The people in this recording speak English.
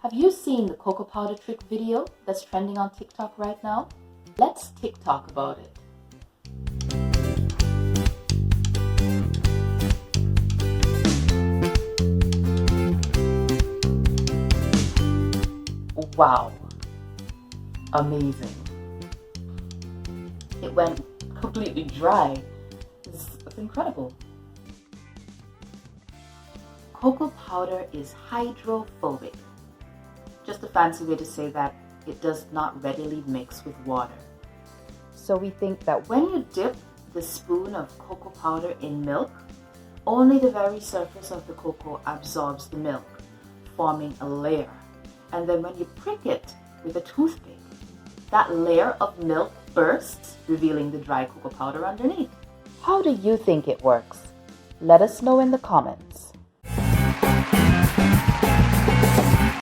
Have you seen the cocoa powder trick video that's trending on TikTok right now? Let's TikTok about it. Wow, amazing. It went completely dry. It's incredible. Cocoa powder is hydrophobic. Just a fancy way to say that it does not readily mix with water. So we think that when you dip the spoon of cocoa powder in milk, only the very surface of the cocoa absorbs the milk, forming a layer. And then when you prick it with a toothpick, that layer of milk bursts, revealing the dry cocoa powder underneath. How do you think it works? Let us know in the comments.